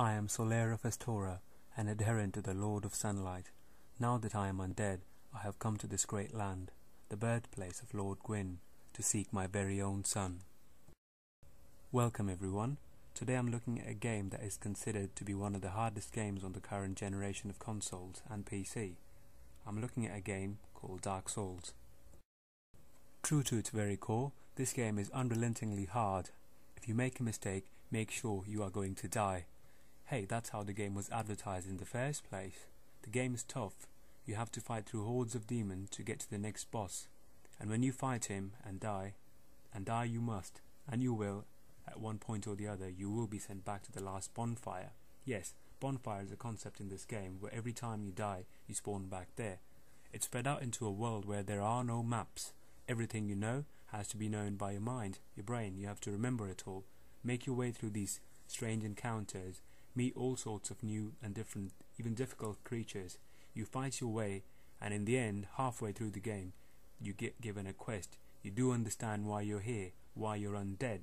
I am Solera Festora, an adherent to the Lord of Sunlight. Now that I am undead, I have come to this great land, the birthplace of Lord Gwyn, to seek my very own son. Welcome everyone. Today I'm looking at a game that is considered to be one of the hardest games on the current generation of consoles and PC. I'm looking at a game called Dark Souls. True to its very core, this game is unrelentingly hard. If you make a mistake, make sure you are going to die. Hey, that's how the game was advertised in the first place. The game is tough. You have to fight through hordes of demons to get to the next boss. And when you fight him and die you must, and you will, at one point or the other, you will be sent back to the last bonfire. Yes, bonfire is a concept in this game where every time you die, you spawn back there. It's spread out into a world where there are no maps. Everything you know has to be known by your mind, your brain. You have to remember it all. Make your way through these strange encounters. Meet all sorts of new and different, even difficult creatures. You fight your way, and in the end, halfway through the game, you get given a quest. You do understand why you're here, why you're undead.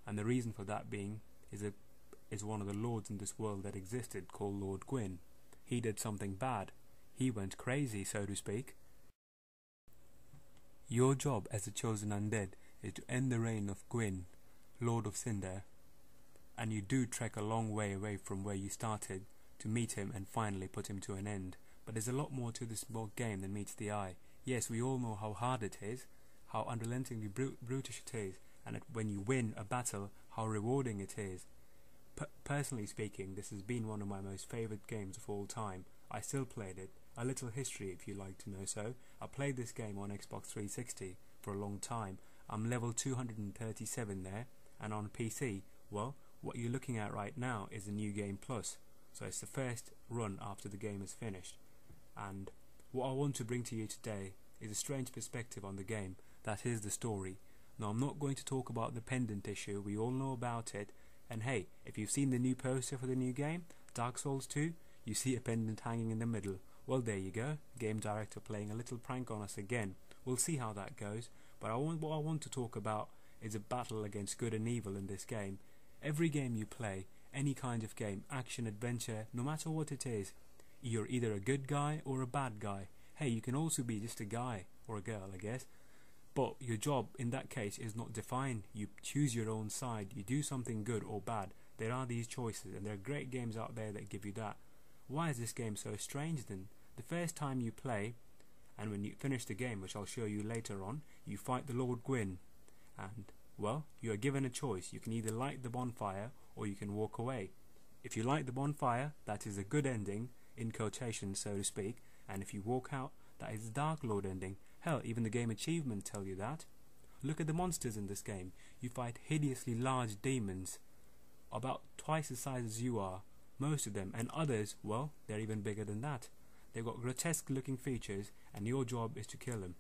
And the reason for that being is one of the lords in this world that existed called Lord Gwyn. He did something bad. He went crazy, so to speak. Your job as a chosen undead is to end the reign of Gwyn, Lord of Cinder. And you do trek a long way away from where you started to meet him and finally put him to an end. But there's a lot more to this game than meets the eye. Yes, we all know how hard it is, how unrelentingly brutish it is, and when you win a battle, how rewarding it is. Personally speaking, this has been one of my most favourite games of all time. I still played it. A little history if you like to know so. I played this game on Xbox 360 for a long time. I'm level 237 there, and on PC, well, what you're looking at right now is the New Game Plus. So it's the first run after the game is finished. And what I want to bring to you today is a strange perspective on the game. That is the story. Now I'm not going to talk about the pendant issue, we all know about it. And hey, if you've seen the new poster for the new game, Dark Souls 2, you see a pendant hanging in the middle. Well, there you go, game director playing a little prank on us again. We'll see how that goes, but what I want to talk about is a battle against good and evil in this game. Every game you play, any kind of game, action, adventure, no matter what it is, you're either a good guy or a bad guy. Hey, you can also be just a guy, or a girl I guess. But your job in that case is not defined. You choose your own side, you do something good or bad. There are these choices, and there are great games out there that give you that. Why is this game so strange then? The first time you play, and when you finish the game, which I'll show you later on, you fight the Lord Gwyn. And well, you are given a choice. You can either light the bonfire or you can walk away. If you light the bonfire, that is a good ending, in quotations so to speak, and if you walk out, that is the Dark Lord ending. Hell, even the game achievements tell you that. Look at the monsters in this game. You fight hideously large demons, about twice the size as you are, most of them, and others, well, they're even bigger than that. They've got grotesque looking features, and your job is to kill them.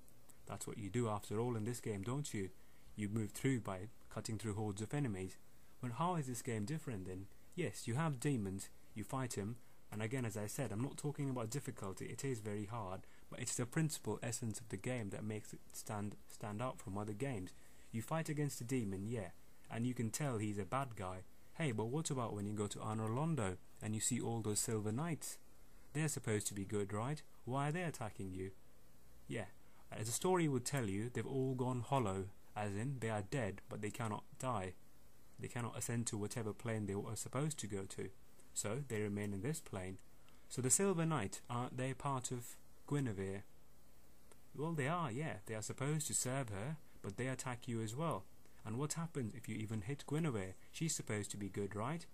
That's what you do after all in this game, don't you? You move through by cutting through hordes of enemies. Well, how is this game different then? Yes, you have demons, you fight them, and again, as I said, I'm not talking about difficulty, it is very hard, but it's the principal essence of the game that makes it stand out from other games. You fight against a demon, yeah, and you can tell he's a bad guy. Hey, but what about when you go to Anor Londo and you see all those silver knights? They're supposed to be good, right? Why are they attacking you? Yeah, as the story would tell you, they've all gone hollow, as in they are dead, but they cannot die. They cannot ascend to whatever plane they were supposed to go to, so they remain in this plane. So the Silver Knight, aren't they part of Guinevere? Well, they are, yeah. They are supposed to serve her, but they attack you as well. And what happens if you even hit Guinevere? She's supposed to be good, right?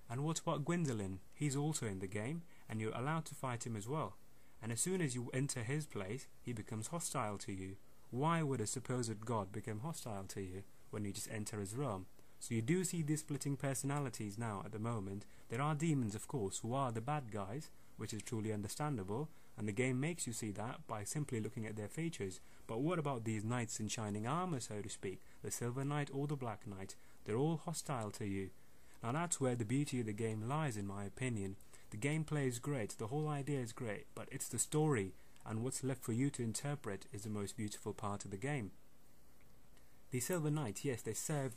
And what about Gwendolyn? He's also in the game, and you're allowed to fight him as well. And as soon as you enter his place, he becomes hostile to you. Why would a supposed god become hostile to you when you just enter his realm? So you do see these splitting personalities now at the moment. There are demons, of course, who are the bad guys, which is truly understandable, and the game makes you see that by simply looking at their features. But what about these knights in shining armour, so to speak, the Silver Knight or the Black Knight? They're all hostile to you. Now that's where the beauty of the game lies, in my opinion. The gameplay is great, the whole idea is great, but it's the story and what's left for you to interpret is the most beautiful part of the game. The Silver Knight, yes, they serve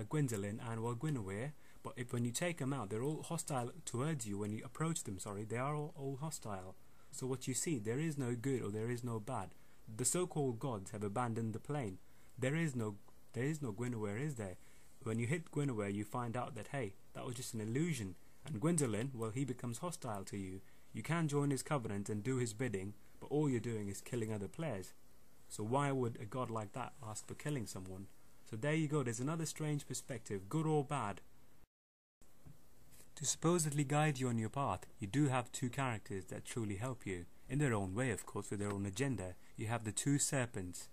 Gwendolyn and well Guinevere, But if when you take them out, they're all hostile towards you. When you approach them, they are all hostile. So what you see, there is no good or there is no bad. The so-called gods have abandoned the plane. There is no Guinevere, is there? When you hit Guinevere, you find out that, hey, that was just an illusion. And Gwendolyn, well, he becomes hostile to you. You can join his covenant and do his bidding, but all you're doing is killing other players. So why would a god like that ask for killing someone? So there you go, there's another strange perspective, good or bad. To supposedly guide you on your path, you do have two characters that truly help you. In their own way, of course, with their own agenda. You have the two serpents,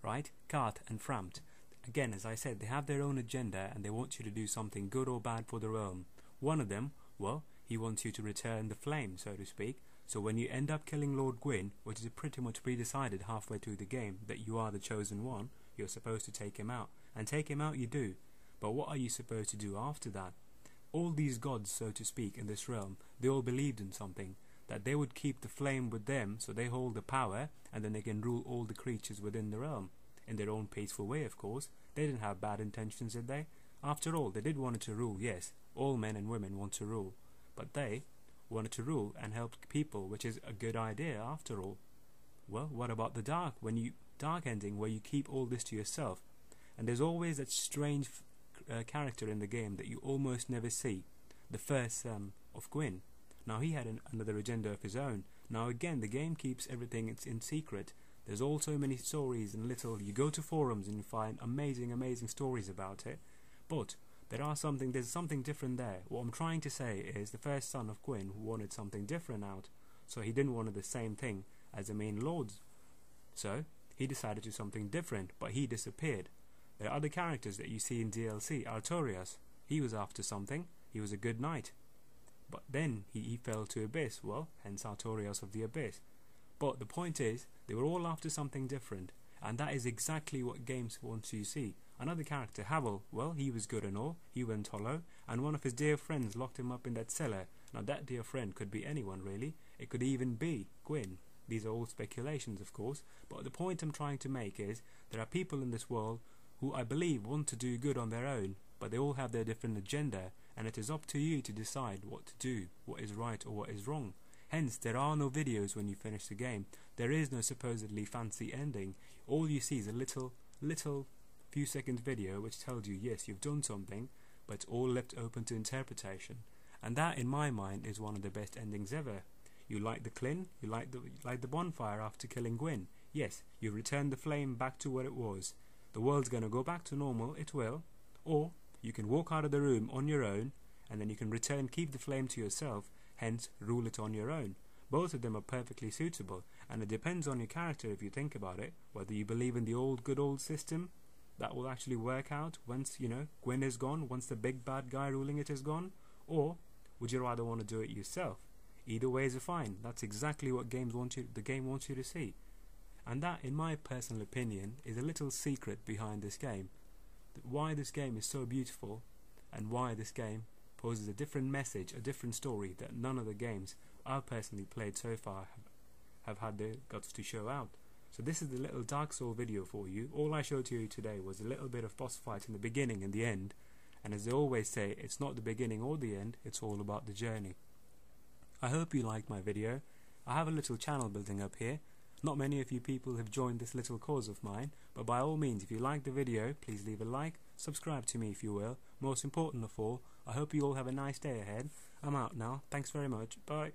right? Kat and Framt. Again, as I said, they have their own agenda and they want you to do something good or bad for the realm. One of them, well, he wants you to return the flame, so to speak. So when you end up killing Lord Gwyn, which is pretty much pre-decided halfway through the game, that you are the chosen one, you're supposed to take him out. And take him out you do. But what are you supposed to do after that? All these gods, so to speak, in this realm, they all believed in something. That they would keep the flame with them, so they hold the power, and then they can rule all the creatures within the realm. In their own peaceful way, of course. They didn't have bad intentions, did they? After all, they did want to rule, yes. All men and women want to rule. But they wanted to rule and help people, which is a good idea after all. Well, what about the dark ending where you keep all this to yourself? And there's always that strange character in the game that you almost never see. The first son of Gwyn. Now he had another agenda of his own. Now again, the game keeps everything in secret. There's also many stories and you go to forums and you find amazing stories about it. But there's something different there. What I'm trying to say is the first son of Gwyn wanted something different out. So he didn't want the same thing as the main lords. So he decided to do something different, but he disappeared. There are other characters that you see in DLC. Artorias, he was after something. He was a good knight. But then he fell to Abyss, well, hence Artorias of the Abyss. But the point is, they were all after something different, and that is exactly what games want you to see. Another character, Havel, well, he was good and all, he went hollow, and one of his dear friends locked him up in that cellar. Now that dear friend could be anyone really, it could even be Gwyn. These are all speculations, of course, but the point I'm trying to make is, there are people in this world who I believe want to do good on their own, but they all have their different agenda, and it is up to you to decide what to do, what is right or what is wrong. Hence, there are no videos when you finish the game. There is no supposedly fancy ending. All you see is a little few seconds video which tells you, yes, you've done something, but it's all left open to interpretation. And that, in my mind, is one of the best endings ever. You light the Clin, you light the bonfire after killing Gwyn. Yes, you return the flame back to what it was. The world's gonna go back to normal, it will. Or you can walk out of the room on your own, and then you can keep the flame to yourself, hence rule it on your own. Both of them are perfectly suitable, and it depends on your character if you think about it, whether you believe in the good old system that will actually work out once, Gwyn is gone, once the big bad guy ruling it is gone, or would you rather want to do it yourself? Either way is fine. That's exactly what the game wants you to see. And that, in my personal opinion, is a little secret behind this game. Why this game is so beautiful, and why this game poses a different message, a different story that none of the games I've personally played so far have had the guts to show out. So this is the little Dark Soul video for you. All I showed to you today was a little bit of boss fight in the beginning and the end. And as they always say, it's not the beginning or the end, it's all about the journey. I hope you liked my video. I have a little channel building up here. Not many of you people have joined this little cause of mine, but by all means, if you liked the video, please leave a like, subscribe to me if you will. Most important of all, I hope you all have a nice day ahead. I'm out now. Thanks very much. Bye.